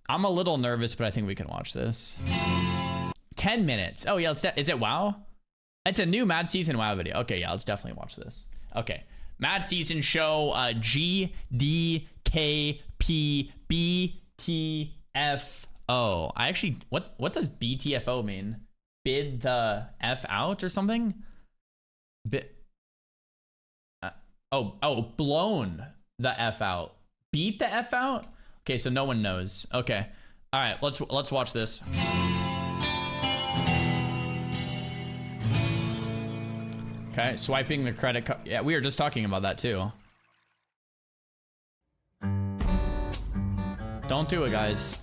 I'm a little nervous, but I think we can watch this. 10 minutes. Oh, yeah. Is it WoW? It's a new Mad Season WoW video. Okay, yeah, let's definitely watch this. Okay. Mad Season show GDKP BTFO. I actually, what does BTFO mean? Bid the F out or something? Blown the F out. Beat the F out? Okay, so no one knows. Okay. All right, let's watch this. Okay, swiping the credit card. Yeah, we were just talking about that too. Don't do it, guys.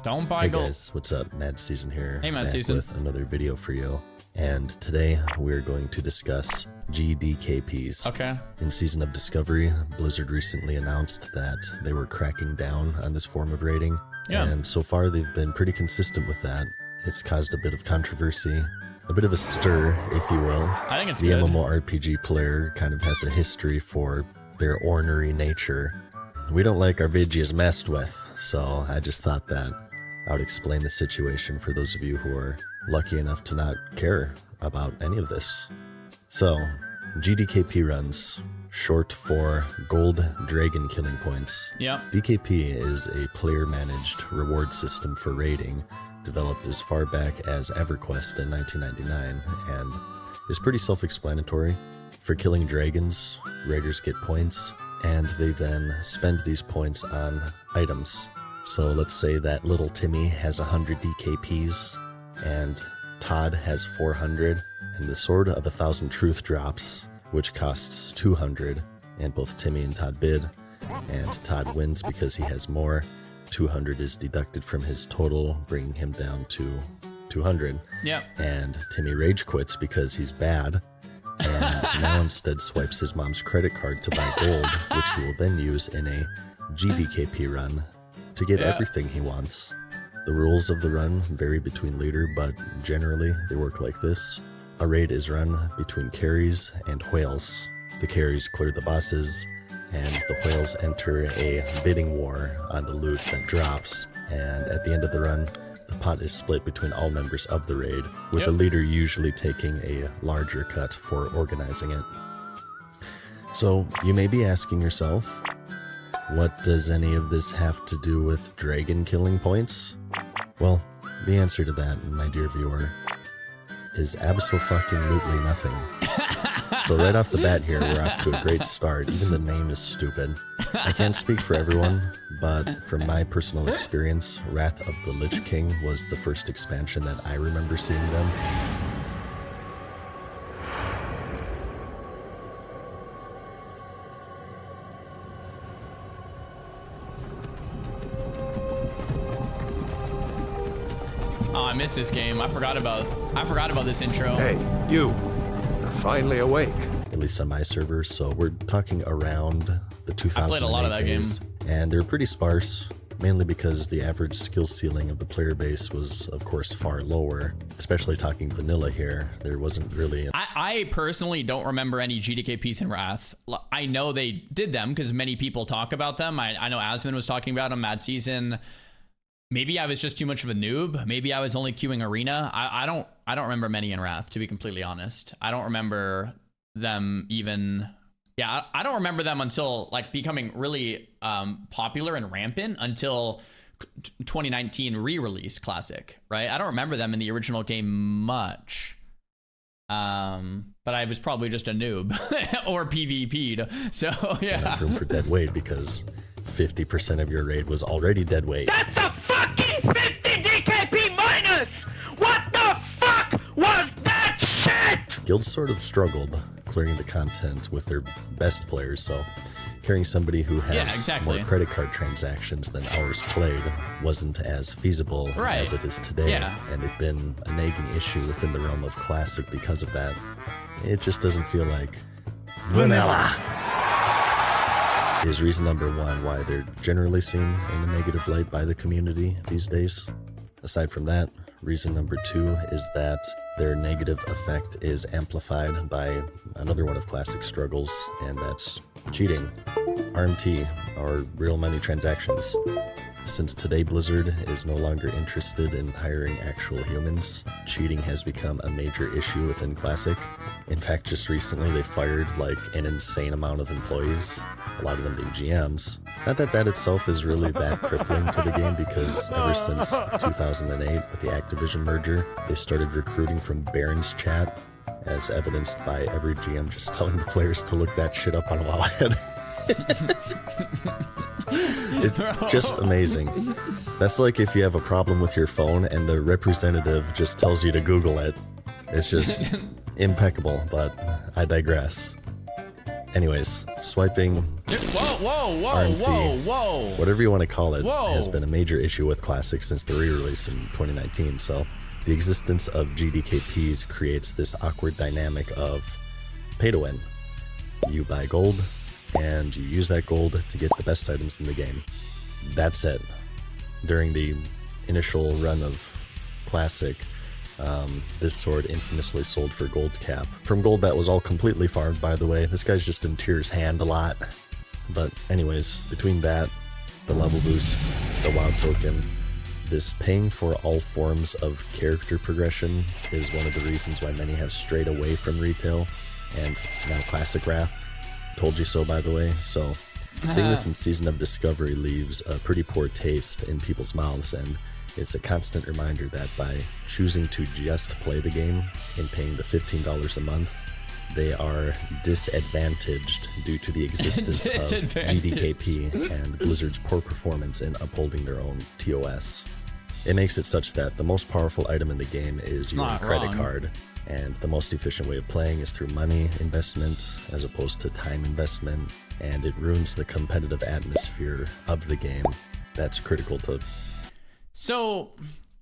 Don't buy gold. Hey guys, what's up? Mad Season here. Hey, Mad back Season. with another video for you. And today we're going to discuss GDKPs. Okay. In Season of Discovery, Blizzard recently announced that they were cracking down on this form of raiding. Yeah. And so far they've been pretty consistent with that. It's caused a bit of controversy, a bit of a stir, if you will. I think it's the good. MMORPG player kind of has a history for their ornery nature. We don't like our VGs messed with, so I just thought that I would explain the situation for those of you who are lucky enough to not care about any of this. So, GDKP runs, short for Gold Dragon Killing Points. Yeah. DKP is a player-managed reward system for raiding, developed as far back as EverQuest in 1999, and is pretty self-explanatory. For killing dragons, raiders get points, and they then spend these points on items. So let's say that little Timmy has 100 DKPs, and Todd has 400, and the Sword of 1,000 Truth drops, which costs 200, and both Timmy and Todd bid, and Todd wins because he has more. 200 is deducted from his total, bringing him down to 200. Yep. And Timmy rage quits because he's bad, and now instead swipes his mom's credit card to buy gold, which he will then use in a GDKP run to get everything he wants. The rules of the run vary between leader, but generally they work like this. A raid is run between carries and whales. The carries clear the bosses, and the whales enter a bidding war on the loot that drops, and at the end of the run, the pot is split between all members of the raid, with the leader usually taking a larger cut for organizing it. So, you may be asking yourself, what does any of this have to do with dragon killing points? Well, the answer to that, my dear viewer, is abso-fucking-lutely nothing. So right off the bat here, we're off to a great start. Even the name is stupid. I can't speak for everyone, but from my personal experience, Wrath of the Lich King was the first expansion that I remember seeing them. Oh, I missed this game. I forgot about this intro. Hey, you. You're finally awake. At least on my servers, so we're talking around the 2008 I played a lot of that days, and they're pretty sparse, mainly because the average skill ceiling of the player base was, of course, far lower. Especially talking vanilla here, there wasn't really... I personally don't remember any GDKPs in Wrath. I know they did them because many people talk about them. I know Asmon was talking about them, Mad Season. Maybe I was just too much of a noob. Maybe I was only queuing Arena. I don't remember many in Wrath, to be completely honest. I don't remember them even... Yeah, I don't remember them until like becoming really popular and rampant until 2019 re-release Classic, right? I don't remember them in the original game much. But I was probably just a noob or PvP'd. So yeah. Enough room for dead weight because 50% of your raid was already dead weight. That's a fucking 50 DKP minus! What the fuck was that shit? Guilds sort of struggled clearing the content with their best players, so carrying somebody who has more credit card transactions than hours played wasn't as feasible as it is today, and they've been a nagging issue within the realm of Classic because of that. It just doesn't feel like vanilla. Is reason number one why they're generally seen in a negative light by the community these days. Aside from that, reason number two is that their negative effect is amplified by another one of Classic struggles, and that's cheating. RMT, or real money transactions. Since today Blizzard is no longer interested in hiring actual humans, cheating has become a major issue within Classic. In fact, just recently they fired like an insane amount of employees, a lot of them being GMs. Not that that itself is really that crippling to the game, because ever since 2008 with the Activision merger, they started recruiting from Baron's chat, as evidenced by every GM just telling the players to look that shit up on Wowhead. It's just amazing. That's like if you have a problem with your phone and the representative just tells you to Google it. It's just impeccable, but I digress. Anyways, swiping, RMT, whatever you want to call it, has been a major issue with Classic since the re-release in 2019. So the existence of GDKPs creates this awkward dynamic of pay to win. You buy gold, and you use that gold to get the best items in the game. That's it. During the initial run of Classic, this sword infamously sold for gold cap. From gold that was all completely farmed, by the way. This guy's just in Tyr's hand a lot. But anyways, between that, the level boost, the WoW token, this paying for all forms of character progression is one of the reasons why many have strayed away from retail, and now Classic Wrath told you so, by the way. So seeing this in Season of Discovery leaves a pretty poor taste in people's mouths, and it's a constant reminder that by choosing to just play the game and paying the $15 a month, they are disadvantaged due to the existence of GDKP and Blizzard's poor performance in upholding their own TOS. It makes it such that the most powerful item in the game is your credit card, and the most efficient way of playing is through money investment as opposed to time investment, and it ruins the competitive atmosphere of the game that's critical to. So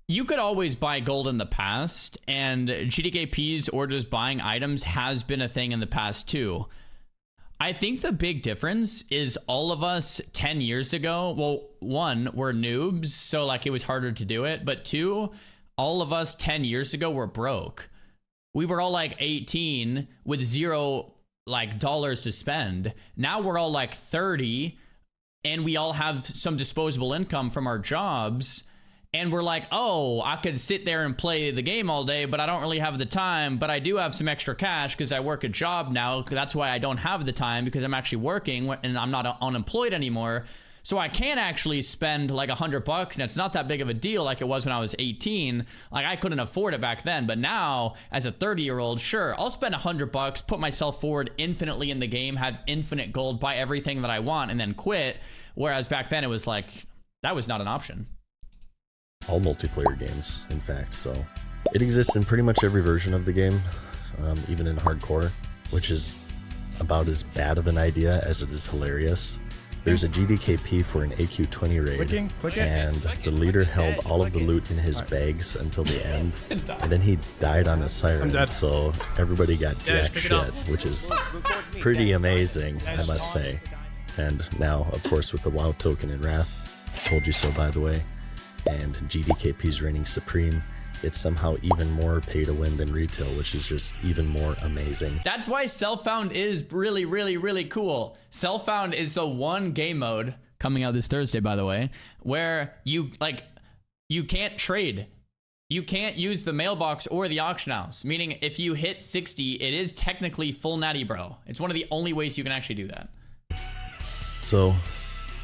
you could always buy gold in the past, and GDKPs or just buying items has been a thing in the past too. I think the big difference is all of us 10 years ago, well, one, we're noobs, so like it was harder to do it, but two, all of us 10 years ago were broke. We were all like 18 with zero like dollars to spend. Now we're all like 30 and we all have some disposable income from our jobs. And we're like, oh, I could sit there and play the game all day, but I don't really have the time. But I do have some extra cash because I work a job now. That's why I don't have the time, because I'm actually working and I'm not unemployed anymore. So I can actually spend like $100, and it's not that big of a deal like it was when I was 18. Like I couldn't afford it back then, but now as a 30-year-old, sure, I'll spend $100, put myself forward infinitely in the game, have infinite gold, buy everything that I want, and then quit. Whereas back then it was like, that was not an option. All multiplayer games, in fact, so it exists in pretty much every version of the game, even in hardcore, which is about as bad of an idea as it is hilarious. There's a GDKP for an AQ20 raid, and the leader held all of the loot in his bags until the end, and then he died on a siren, so everybody got jack shit, which is pretty amazing, I must say. And now, of course, with the WoW token in Wrath, told you so, by the way, and GDKP's reigning supreme, it's somehow even more pay to win than retail, which is just even more amazing. That's why Self-Found is really, really, really cool. Self-Found is the one game mode, coming out this Thursday, by the way, where you can't trade. You can't use the mailbox or the auction house, meaning if you hit 60, it is technically full natty, bro. It's one of the only ways you can actually do that. So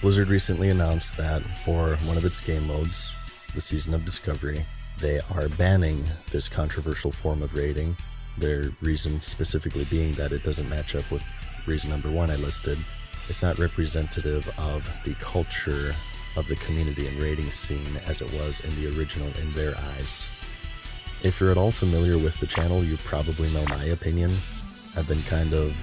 Blizzard recently announced that for one of its game modes, the Season of Discovery, they are banning this controversial form of raiding. Their reason specifically being that it doesn't match up with reason number one I listed. It's not representative of the culture of the community and raiding scene as it was in the original in their eyes. If you're at all familiar with the channel, you probably know my opinion. I've been kind of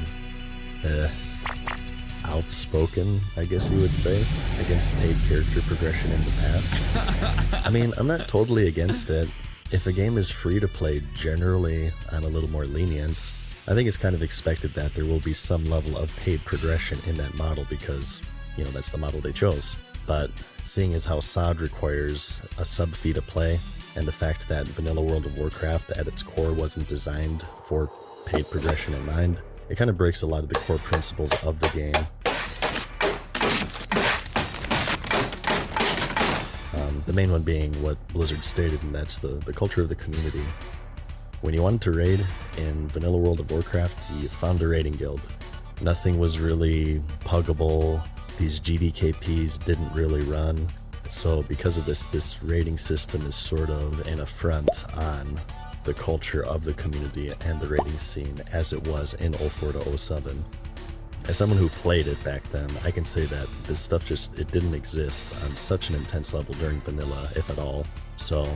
outspoken, I guess you would say, against paid character progression in the past. I mean, I'm not totally against it. If a game is free to play, generally I'm a little more lenient. I think it's kind of expected that there will be some level of paid progression in that model because, you know, that's the model they chose. But seeing as how SOD requires a sub fee to play, and the fact that vanilla World of Warcraft at its core wasn't designed for paid progression in mind, it kind of breaks a lot of the core principles of the game. The main one being what Blizzard stated, and that's the culture of the community. When you wanted to raid in Vanilla World of Warcraft, you found a raiding guild. Nothing was really puggable. These GDKPs didn't really run. So because of this raiding system is sort of an affront on the culture of the community and the raiding scene as it was in 04 to 07. As someone who played it back then, I can say that this stuff it didn't exist on such an intense level during vanilla, if at all. So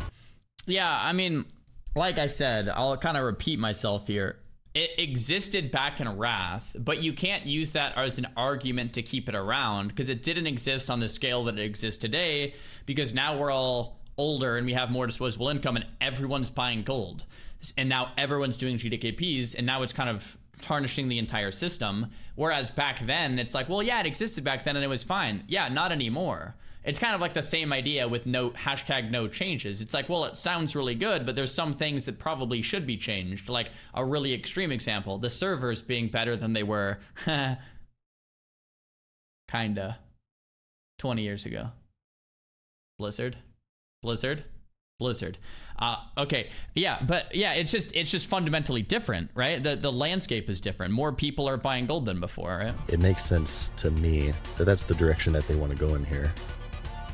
yeah, I mean, like I said, I'll kind of repeat myself here. It existed back in Wrath, but you can't use that as an argument to keep it around because it didn't exist on the scale that it exists today, because now we're all older and we have more disposable income and everyone's buying gold. And now everyone's doing GDKPs, and now it's kind of tarnishing the entire system. Whereas back then, it's like, well, yeah, it existed back then and it was fine. Yeah, not anymore. It's kind of like the same idea with no changes. It's like, well, it sounds really good, but there's some things that probably should be changed. Like a really extreme example, the servers being better than they were kinda 20 years ago. Blizzard. Okay, yeah, but yeah, it's just fundamentally different, right? The landscape is different. More people are buying gold than before, right? it makes sense to me that that's the direction that they want to go in here.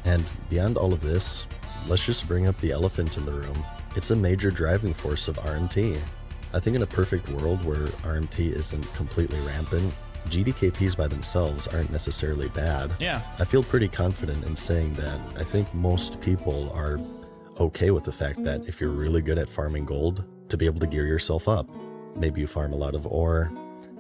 And beyond all of this, let's just bring up the elephant in the room. It's a major driving force of RMT. I think in a perfect world where RMT isn't completely rampant, GDKPs by themselves aren't necessarily bad. Yeah. I feel pretty confident in saying that I think most people are okay with the fact that if you're really good at farming gold, to be able to gear yourself up. Maybe you farm a lot of ore,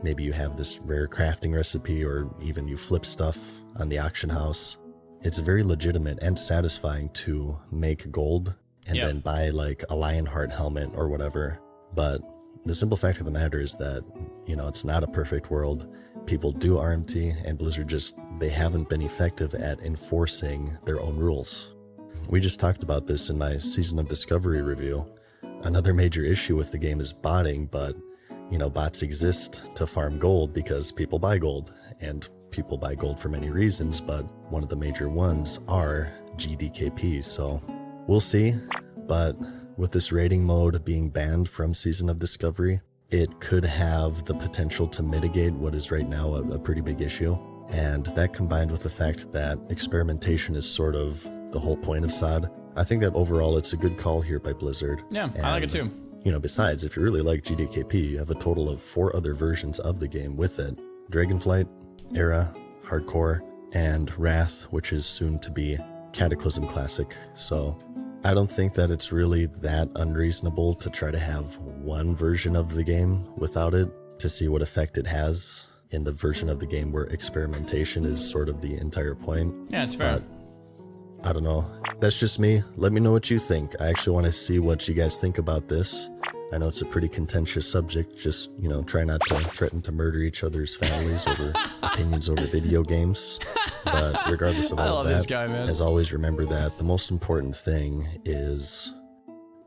maybe you have this rare crafting recipe, or even you flip stuff on the auction house. It's very legitimate and satisfying to make gold and then buy like a Lionheart helmet or whatever. But the simple fact of the matter is that, it's not a perfect world. People do RMT, and Blizzard they haven't been effective at enforcing their own rules. We just talked about this in my Season of Discovery review. Another major issue with the game is botting, but, bots exist to farm gold because people buy gold, and people buy gold for many reasons, but one of the major ones are GDKPs, so we'll see. But with this raiding mode being banned from Season of Discovery, it could have the potential to mitigate what is right now a pretty big issue. And that combined with the fact that experimentation is sort of the whole point of SOD, I think that overall it's a good call here by Blizzard. Yeah, I like it too. Besides, if you really like GDKP, you have a total of 4 other versions of the game with it. Dragonflight, Era, Hardcore, and Wrath, which is soon to be Cataclysm Classic. So I don't think that it's really that unreasonable to try to have one version of the game without it to see what effect it has in the version of the game where experimentation is sort of the entire point. Yeah, it's fair. But I don't know. That's just me. Let me know what you think. I actually want to see what you guys think about this. I know it's a pretty contentious subject. Just, try not to threaten to murder each other's families over opinions over video games. But regardless of all of that, this guy, man. As always, remember that the most important thing is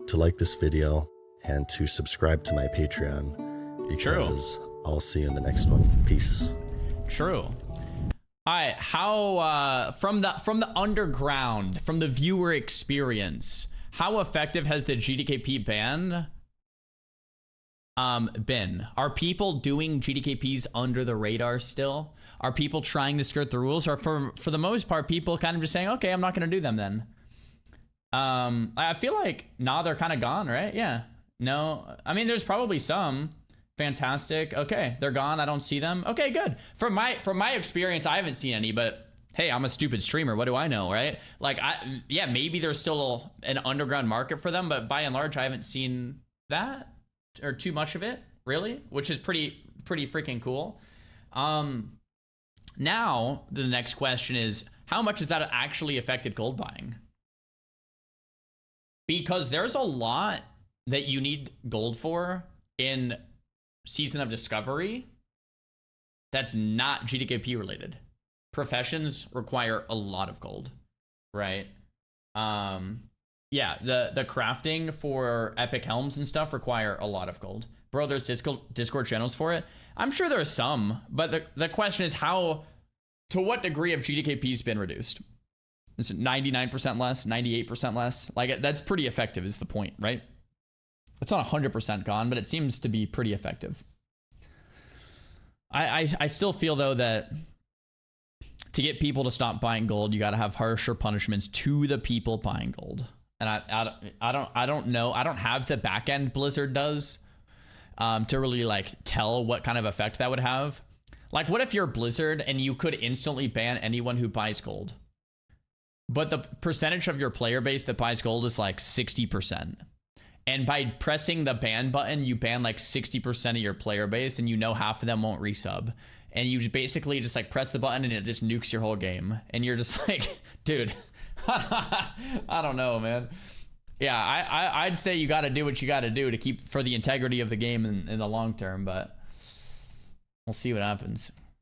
to like this video and to subscribe to my Patreon, because I'll see you in the next one. Peace. True. All right, how from the underground, from the viewer experience, how effective has the GDKP ban been? Are people doing GDKPs under the radar still? Are people trying to skirt the rules? Or for the most part, people kind of just saying, okay, I'm not going to do them then? I feel like, they're kind of gone, right? Yeah. No, I mean, there's probably some. Fantastic. Okay, they're gone. I don't see them. Okay, good. From my experience, I haven't seen any, but hey, I'm a stupid streamer. What do I know, right? Like, maybe there's still an underground market for them, but by and large, I haven't seen that or too much of it, really, which is pretty freaking cool. Now the next question is, how much has that actually affected gold buying? Because there's a lot that you need gold for in Season of Discovery that's not GDKP related. Professions require a lot of gold, right? Yeah, the crafting for epic helms and stuff require a lot of gold. Bro, there's Discord channels for it. I'm sure there are some, but the question is to what degree have GDKPs been reduced? It's 99% less, 98% less. Like, that's pretty effective is the point, right? It's not 100% gone, but it seems to be pretty effective. I still feel, though, that to get people to stop buying gold, you got to have harsher punishments to the people buying gold. And I don't know. I don't have the back end Blizzard does to really like tell what kind of effect that would have. Like, what if you're Blizzard and you could instantly ban anyone who buys gold, but the percentage of your player base that buys gold is like 60%. And by pressing the ban button, you ban like 60% of your player base, and you know half of them won't resub. And you basically just like press the button and it just nukes your whole game. And you're just like, dude, I don't know, man. Yeah, I'd say you got to do what you got to do to keep for the integrity of the game in the long term, but we'll see what happens.